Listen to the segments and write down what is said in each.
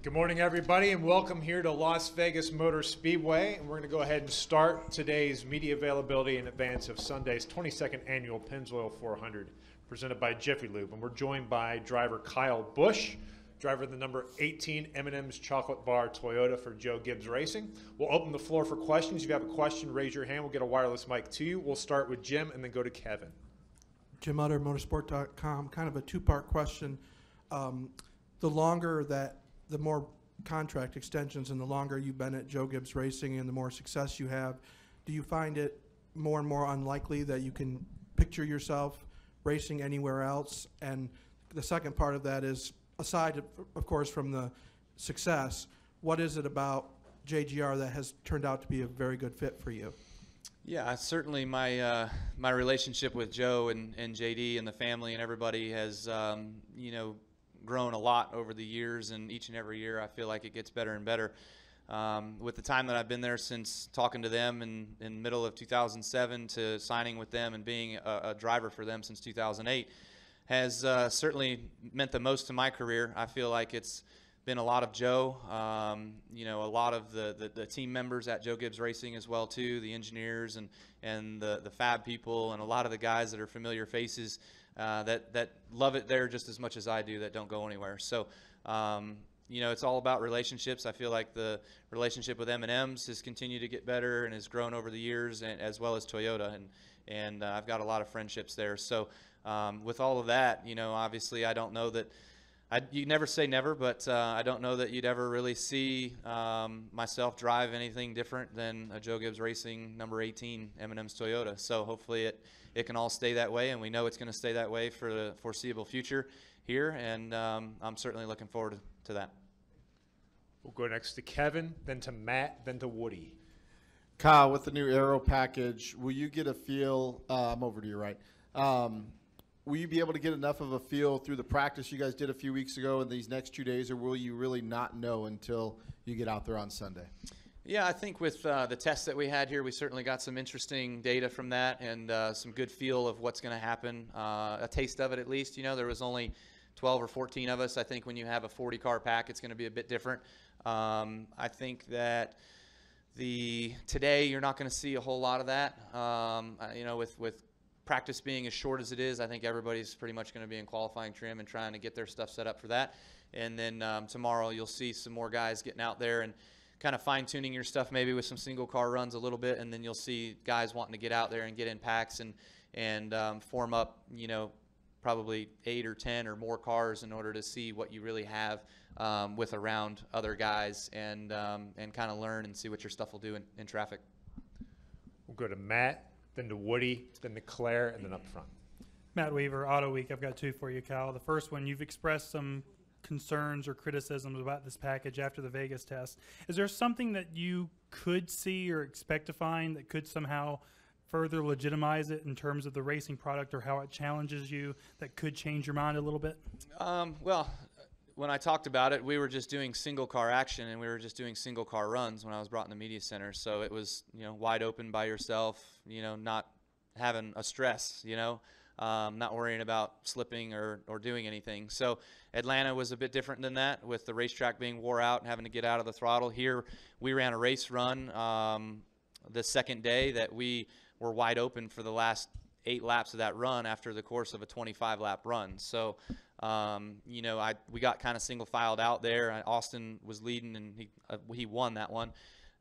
Good morning, everybody, and welcome here to Las Vegas Motor Speedway. And we're going to go ahead and start today's media availability in advance of Sunday's 22nd Annual Pennzoil 400, presented by Jiffy Lube. And we're joined by driver Kyle Busch, driver of the number 18 M&M's Chocolate Bar Toyota for Joe Gibbs Racing. We'll open the floor for questions. If you have a question, raise your hand. We'll get a wireless mic to you. We'll start with Jim and then go to Kevin. Jim Utter, motorsport.com. Kind of a two-part question. The more contract extensions and the longer you've been at Joe Gibbs Racing and the more success you have, do you find it more and more unlikely that you can picture yourself racing anywhere else? And the second part of that is, aside, of course, from the success, what is it about JGR that has turned out to be a very good fit for you? Yeah, certainly my my relationship with Joe and JD and the family and everybody has, grown a lot over the years, and each and every year I feel like it gets better and better. With the time that I've been there, since talking to them in middle of 2007 to signing with them and being a driver for them since 2008, has certainly meant the most to my career. I feel like it's been a lot of Joe, a lot of the team members at Joe Gibbs Racing as well too, the engineers and the fab people, and a lot of the guys that are familiar faces that love it there just as much as I do, that don't go anywhere. So, it's all about relationships. I feel like the relationship with M&M's has continued to get better and has grown over the years, and as well as Toyota, and I've got a lot of friendships there. So, with all of that, obviously I don't know that you never say never, but I don't know that you'd ever really see myself drive anything different than a Joe Gibbs Racing number 18 M&M's Toyota. So hopefully it can all stay that way, and we know it's going to stay that way for the foreseeable future here, and I'm certainly looking forward to that. We'll go next to Kevin, then to Matt, then to Woody. Kyle, with the new aero package, will you get a feel? I'm over to your right. Will you be able to get enough of a feel through the practice you guys did a few weeks ago in these next 2 days, or will you really not know until you get out there on Sunday? Yeah, I think with the tests that we had here, we certainly got some interesting data from that, and some good feel of what's going to happen, a taste of it at least. There was only 12 or 14 of us. I think when you have a 40-car pack, it's going to be a bit different. I think that today you're not going to see a whole lot of that. With practice being as short as it is, I think everybody's pretty much going to be in qualifying trim and trying to get their stuff set up for that. And then tomorrow you'll see some more guys getting out there and kind of fine-tuning your stuff maybe with some single-car runs a little bit, and then you'll see guys wanting to get out there and get in packs and form up, probably 8 or 10 or more cars in order to see what you really have with around other guys, and kind of learn and see what your stuff will do in traffic. We'll go to Matt, then to Woody, then to Claire, and then up front. Matt Weaver, Auto Week. I've got two for you, Kyle. The first one, you've expressed some concerns or criticisms about this package after the Vegas test. Is there something that you could see or expect to find that could somehow further legitimize it in terms of the racing product, or how it challenges you, that could change your mind a little bit? Well, when I talked about it, we were just doing single car action, and we were just doing single car runs when I was brought in the media center. So it was, wide open by yourself, not having a stress, not worrying about slipping or doing anything. So Atlanta was a bit different than that, with the racetrack being wore out and having to get out of the throttle. Here we ran a race run the second day that we were wide open for the last 8 laps of that run after the course of a 25-lap run. So, we got kind of single filed out there. Austin was leading, and he won that one.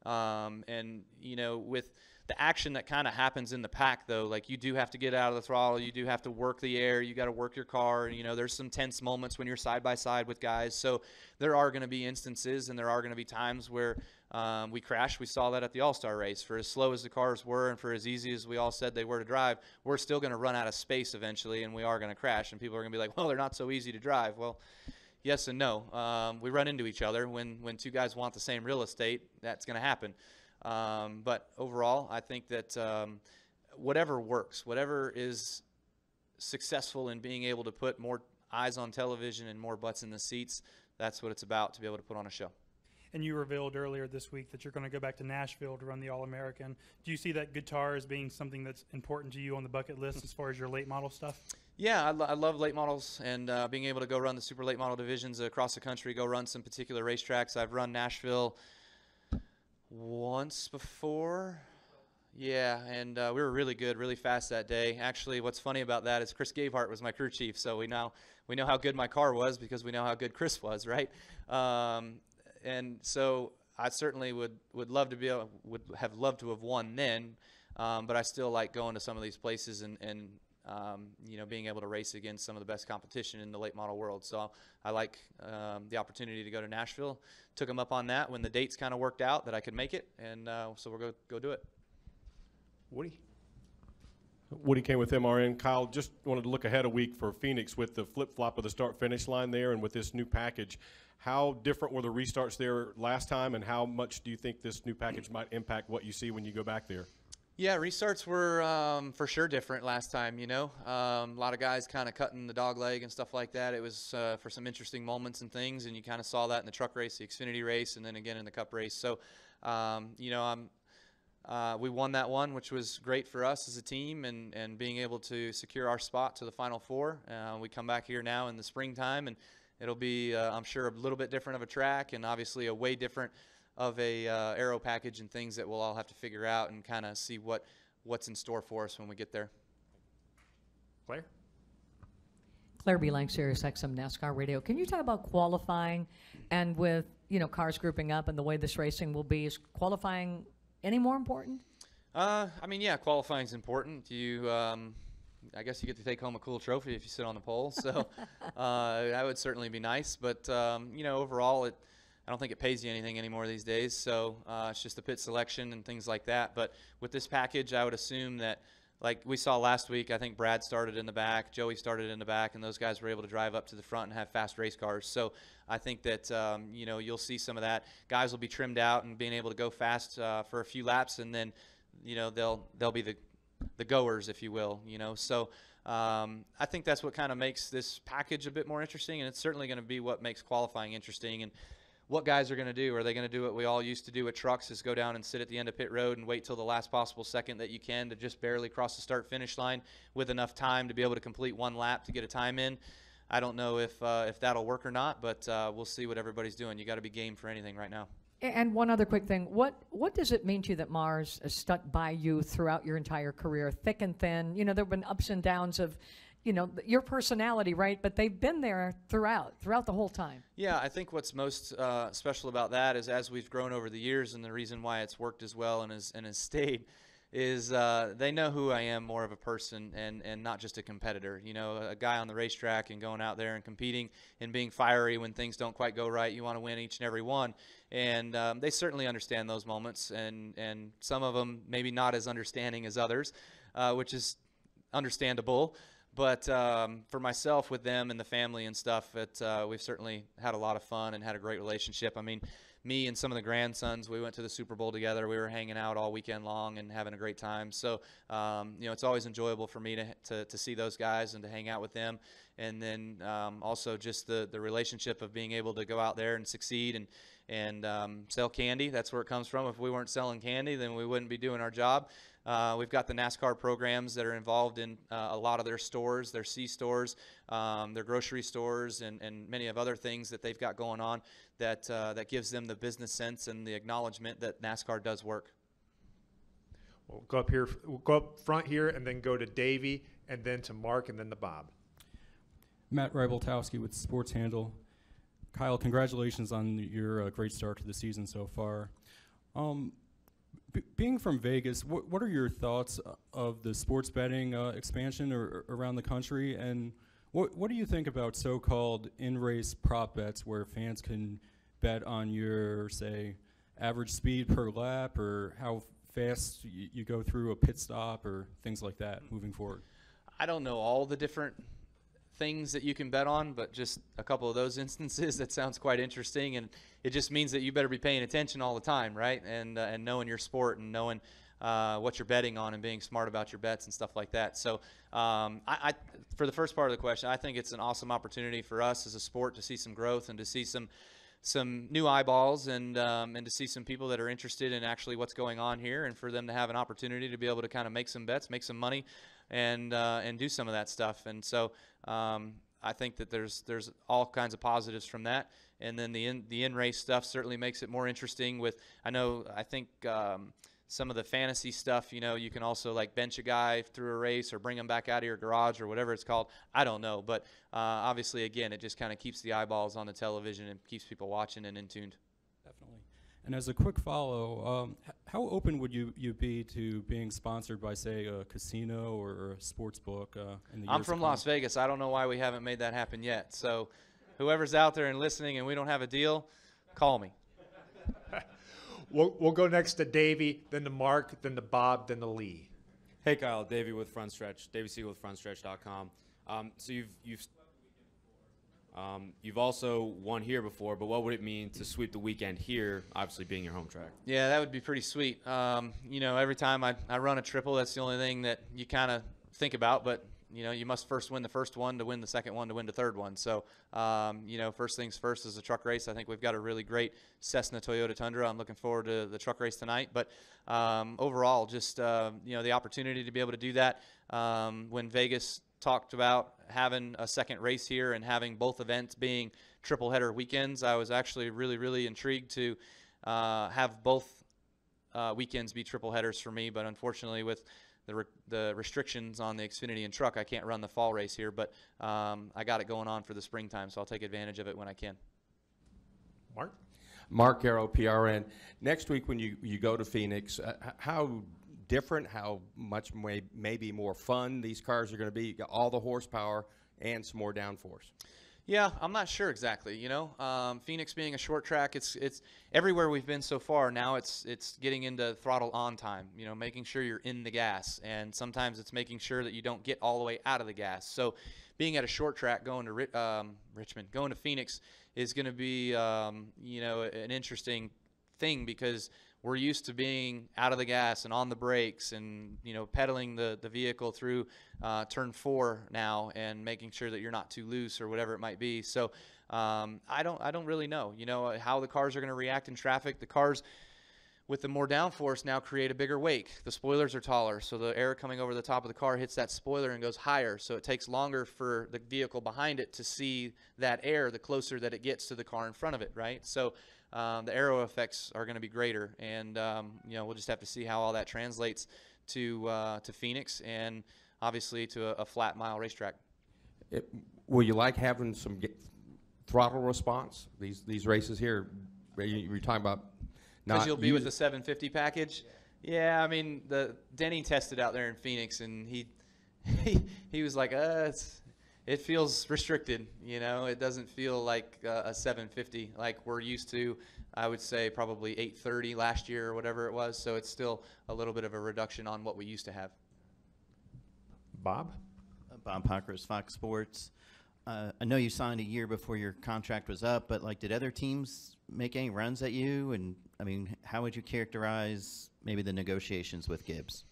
With the action that kind of happens in the pack, though, like, you do have to get out of the throttle, you do have to work the air, you got to work your car. There's some tense moments when you're side by side with guys. So there are going to be instances, and there are going to be times where we crash. We saw that at the All-Star race. For as slow as the cars were, and for as easy as we all said they were to drive, we're still going to run out of space eventually, and we are going to crash. And people are going to be like, well, they're not so easy to drive. Well, yes and no. We run into each other. When two guys want the same real estate, that's going to happen. But overall, I think that whatever works, whatever is successful in being able to put more eyes on television and more butts in the seats, that's what it's about, to be able to put on a show. And you revealed earlier this week that you're going to go back to Nashville to run the All-American. Do you see that guitar as being something that's important to you on the bucket list as far as your late model stuff? Yeah, I love late models and being able to go run the super late model divisions across the country, go run some particular racetracks. I've run Nashville once before. Yeah, and we were really good, really fast that day. Actually, what's funny about that is Chris Gavehart was my crew chief, so we know how good my car was because we know how good Chris was, right? And so I certainly would have loved to have won then, but I still like going to some of these places and being able to race against some of the best competition in the late model world. So I like the opportunity to go to Nashville. Took them up on that when the dates kind of worked out that I could make it, and so we're going to go do it. Woody came with MRN. Kyle, just wanted to look ahead a week for Phoenix with the flip-flop of the start-finish line there and with this new package. How different were the restarts there last time, and how much do you think this new package might impact what you see when you go back there? Yeah, restarts were for sure different last time, a lot of guys kind of cutting the dog leg and stuff like that. It was for some interesting moments and things, and you kind of saw that in the truck race, the Xfinity race, and then again in the Cup race. So, we won that one, which was great for us as a team, and being able to secure our spot to the Final Four. We come back here now in the springtime, and it'll be, I'm sure, a little bit different of a track, and obviously a way different of a aero package and things that we'll all have to figure out and kind of see what's in store for us when we get there. Claire Beeline, Sirius XM NASCAR Radio. Can you talk about qualifying and with cars grouping up and the way this racing will be? Is qualifying any more important? Yeah, qualifying's important. I guess you get to take home a cool trophy if you sit on the pole, so that would certainly be nice. But overall, I don't think it pays you anything anymore these days. So it's just the pit selection and things like that. But with this package, I would assume that, like we saw last week, I think Brad started in the back, Joey started in the back, and those guys were able to drive up to the front and have fast race cars. So I think that you'll see some of that. Guys will be trimmed out and being able to go fast for a few laps, and then they'll be the goers, if you will. So I think that's what kind of makes this package a bit more interesting, and it's certainly going to be what makes qualifying interesting. And what guys are going to do? Are they going to do what we all used to do at trucks, is go down and sit at the end of pit road and wait till the last possible second that you can to just barely cross the start-finish line with enough time to be able to complete one lap to get a time in? I don't know if that'll work or not, but we'll see what everybody's doing. You got to be game for anything right now. And one other quick thing, what does it mean to you that Mars has stuck by you throughout your entire career, thick and thin? There have been ups and downs of your personality, right? But they've been there throughout the whole time. Yeah, I think what's most special about that is as we've grown over the years, and the reason why it's worked as well and has stayed is they know who I am more of a person and not just a competitor. A guy on the racetrack and going out there and competing and being fiery when things don't quite go right. You want to win each and every one. And they certainly understand those moments, and some of them maybe not as understanding as others, which is understandable. But for myself, with them and the family and stuff, we've certainly had a lot of fun and had a great relationship. I mean, me and some of the grandsons, we went to the Super Bowl together. We were hanging out all weekend long and having a great time. So, it's always enjoyable for me to see those guys and to hang out with them. And then also just the relationship of being able to go out there and succeed and sell candy. That's where it comes from. If we weren't selling candy, then we wouldn't be doing our job. We've got the NASCAR programs that are involved in a lot of their stores, their C stores, their grocery stores, and many of other things that they've got going on that gives them the business sense and the acknowledgement that NASCAR does work. We'll go up here. We'll go up front here, and then go to Davey, and then to Mark, and then to Bob. Matt Rybaltowski with Sports Handle. Kyle, congratulations on your great start to the season so far. Being from Vegas, what are your thoughts of the sports betting expansion around the country, and what do you think about so-called in-race prop bets where fans can bet on your, say, average speed per lap or how fast you go through a pit stop or things like that moving forward? I don't know all the different things that you can bet on, but just a couple of those instances, that sounds quite interesting, and it just means that you better be paying attention all the time, right? And knowing your sport and knowing what you're betting on and being smart about your bets and stuff like that. So I for the first part of the question, I think it's an awesome opportunity for us as a sport to see some growth and to see some some new eyeballs and to see some people that are interested in actually what's going on here, and for them to have an opportunity to be able to kind of make some bets, make some money, and do some of that stuff. And so I think that there's all kinds of positives from that. And then the in-race stuff certainly makes it more interesting. I think some of the fantasy stuff, you can also like bench a guy through a race or bring him back out of your garage or whatever it's called. I don't know, but obviously, again, it just kind of keeps the eyeballs on the television and keeps people watching and in tuned. Definitely. And as a quick follow, how open would you be to being sponsored by, say, a casino or a sports book in the I'm years from to come? Las Vegas. I don't know why we haven't made that happen yet. So whoever's out there and listening and we don't have a deal, call me. We'll go next to Davey, then to Mark, then to Bob, then to Lee. Hey Kyle, Davey with Front Stretch, Davey Siegel with FrontStretch.com. So you've also won here before, but what would it mean to sweep the weekend here, obviously being your home track? Yeah, that would be pretty sweet. Every time I run a triple, that's the only thing that you kind of think about, but you must first win the first one to win the second one to win the third one. So, first things first is a truck race. I think we've got a really great Cessna Toyota Tundra. I'm looking forward to the truck race tonight. But overall, just, the opportunity to be able to do that. When Vegas talked about having a second race here and having both events being triple header weekends, I was actually really, really intrigued to have both weekends be triple headers for me. But unfortunately, with the restrictions on the Xfinity and truck, I can't run the fall race here, but I got it going on for the springtime, so I'll take advantage of it when I can. Mark? Mark Garrow, PRN. Next week when you go to Phoenix, how different, how much maybe more fun these cars are going to be? You got all the horsepower and some more downforce. Yeah, I'm not sure exactly. Phoenix being a short track, it's everywhere we've been so far. Now it's getting into throttle on time. Making sure you're in the gas, and sometimes it's making sure that you don't get all the way out of the gas. So, being at a short track, going to Richmond, going to Phoenix is going to be an interesting thing, because we're used to being out of the gas and on the brakes and pedaling the vehicle through turn 4 now and making sure that you're not too loose or whatever it might be. So I don't really know how the cars are going to react in traffic. The cars with the more downforce now create a bigger wake. The spoilers are taller, so the air coming over the top of the car hits that spoiler and goes higher, so it takes longer for the vehicle behind it to see that air the closer that it gets to the car in front of it, right? So the aero effects are going to be greater, and we'll just have to see how all that translates to Phoenix and obviously to a flat mile racetrack. Will you like having some throttle response? These races here, you're talking about because you'll be with the 750 package. Yeah, I mean Denny tested out there in Phoenix, and he was like, it feels restricted, it doesn't feel like a 750 like we're used to. I would say probably 830 last year or whatever it was, so it's still a little bit of a reduction on what we used to have. Bob? Bob Pockers, Fox Sports. I know you signed a year before your contract was up, but did other teams make any runs at you? And I mean, how would you characterize maybe the negotiations with Gibbs?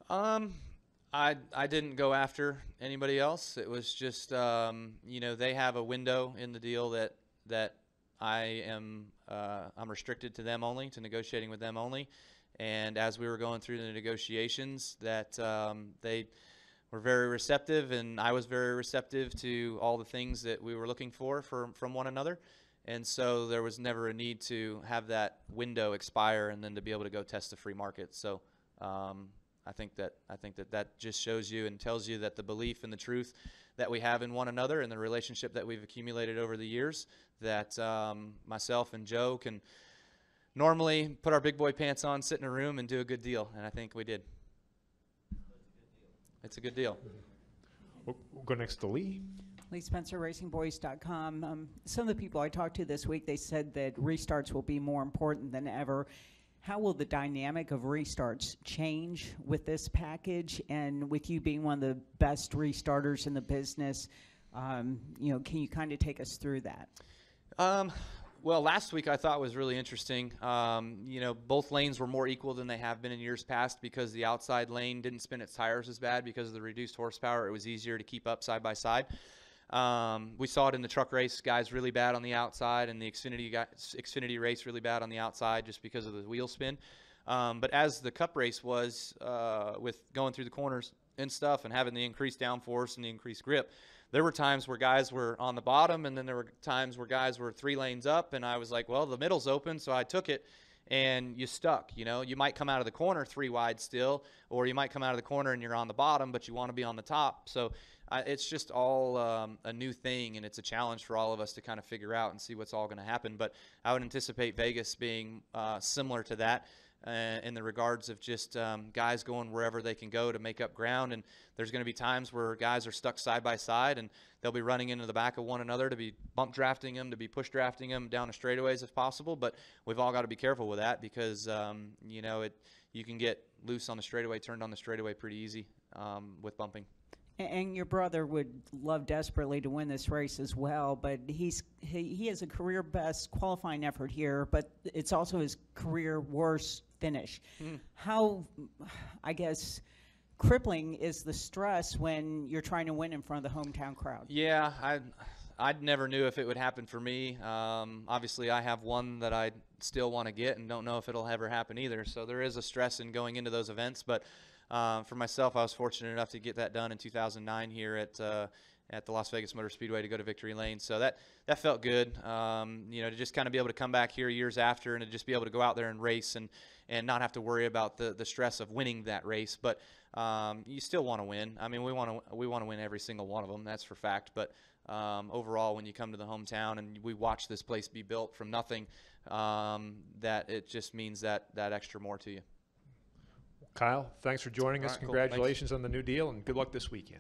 I didn't go after anybody else. It was just they have a window in the deal that I'm restricted to them only, to negotiating with them only. And as we were going through the negotiations, that they were very receptive, and I was very receptive to all the things that we were looking for from one another. And so there was never a need to have that window expire and then to be able to go test the free market. So I think that just shows you and tells you that the belief and the truth that we have in one another and the relationship that we've accumulated over the years, that myself and Joe can normally put our big boy pants on, sit in a room, and do a good deal. And I think we did. It's a good deal. We'll go next to Lee. Lee Spencer, RacingBoys.com. Some of the people I talked to this week, they said that restarts will be more important than ever. How will the dynamic of restarts change with this package? And with you being one of the best restarters in the business, can you kind of take us through that? Well, last week I thought was really interesting. Both lanes were more equal than they have been in years past because the outside lane didn't spin its tires as bad because of the reduced horsepower. It was easier to keep up side by side. We saw it in the truck race, guys really bad on the outside, and the Xfinity race really bad on the outside just because of the wheel spin. But as the Cup race was, with going through the corners and stuff and having the increased downforce and the increased grip, there were times where guys were on the bottom, and then there were times where guys were 3 lanes up, and I was like, well, the middle's open, so I took it, and you stuck. You know, you might come out of the corner 3 wide still, or you might come out of the corner and you're on the bottom, but you want to be on the top. So it's just all a new thing, and it's a challenge for all of us to kind of figure out and see what's all going to happen. But I would anticipate Vegas being similar to that. In the regards of just guys going wherever they can go to make up ground. And there's going to be times where guys are stuck side by side, and they'll be running into the back of one another to be bump drafting them, to be push drafting them down the straightaways if possible. But we've all got to be careful with that because, you know, you can get loose on the straightaway, turned on the straightaway pretty easy with bumping. And your brother would love desperately to win this race as well, but he has a career best qualifying effort here, but it's also his career worst finish. How, I guess, crippling is the stress when you're trying to win in front of the hometown crowd? Yeah, I never knew if it would happen for me. Obviously, I have one that I still want to get and don't know if it'll ever happen either. So there is a stress in going into those events, but for myself, I was fortunate enough to get that done in 2009 here at the Las Vegas Motor Speedway to go to victory lane. So that felt good, you know, to just kind of be able to come back here years after and to just be able to go out there and race and not have to worry about the stress of winning that race. But you still want to win. I mean, we want to win every single one of them. That's for fact. But overall, when you come to the hometown and we watch this place be built from nothing, that it just means that extra more to you. Kyle, thanks for joining us. All right, cool. Congratulations on the new deal, and good luck this weekend.